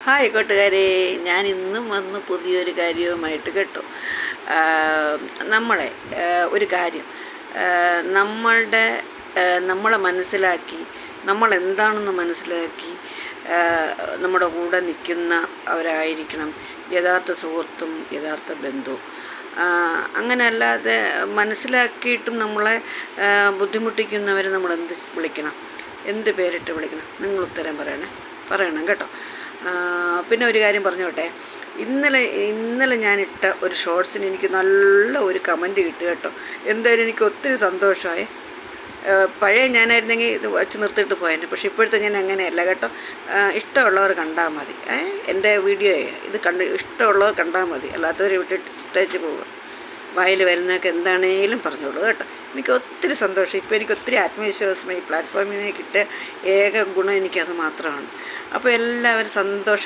Hi കൂട്ടുകാരെ, ഞാൻ ഇന്നും വന്ന് പുതിയൊരു കാര്യവുമായിട്ട് കേട്ടോ. നമ്മളെ ഒരു കാര്യം നമ്മളുടെ നമ്മളെ മനസ്സിലാക്കി, നമ്മളെന്താണെന്ന് മനസ്സിലാക്കി നമ്മുടെ കൂടെ നിൽക്കുന്നവരായിരിക്കണം യഥാർത്ഥ സുഹൃത്തും യഥാർത്ഥ ബന്ധുവും. അങ്ങനെ അല്ലാതെ മനസ്സിലാക്കിയിട്ടും നമ്മളെ ബുദ്ധിമുട്ടിക്കുന്നവരെ നമ്മളെന്ത് വിളിക്കണം, എന്ത് പേരിട്ട് വിളിക്കണം? നിങ്ങൾ ഉത്തരം പറയണം കേട്ടോ. പിന്നെ ഒരു കാര്യം പറഞ്ഞോട്ടെ, ഇന്നലെ ഞാനിട്ട ഒരു ഷോർട്സിന് എനിക്ക് നല്ല ഒരു കമൻറ്റ് കിട്ടി കേട്ടോ. എന്തായാലും എനിക്ക് ഒത്തിരി സന്തോഷമായി. പഴയ ഞാനായിരുന്നെങ്കിൽ ഇത് വച്ച് നിർത്തിയിട്ട് പോയേനെ, പക്ഷേ ഇപ്പോഴത്തെ ഞാൻ അങ്ങനെയല്ല കേട്ടോ. ഇഷ്ടമുള്ളവർ കണ്ടാൽ മതി. എൻ്റെ വീഡിയോയെ ഇത് ഇഷ്ടമുള്ളവർ കണ്ടാൽ മതി, അല്ലാത്തവർ വിട്ടിട്ടേച്ച് പോവുക. വായിൽ വരുന്നതൊക്കെ എന്താണേലും പറഞ്ഞോളൂ കേട്ടോ. എനിക്ക് ഒത്തിരി സന്തോഷം. ഇപ്പോൾ എനിക്ക് ഒത്തിരി ആത്മവിശ്വാസം ഈ പ്ലാറ്റ്ഫോമിൽ നിന്ന് കിട്ടിയ ഏക ഗുണം എനിക്കത് മാത്രമാണ്. അപ്പോൾ എല്ലാവരും സന്തോഷമായി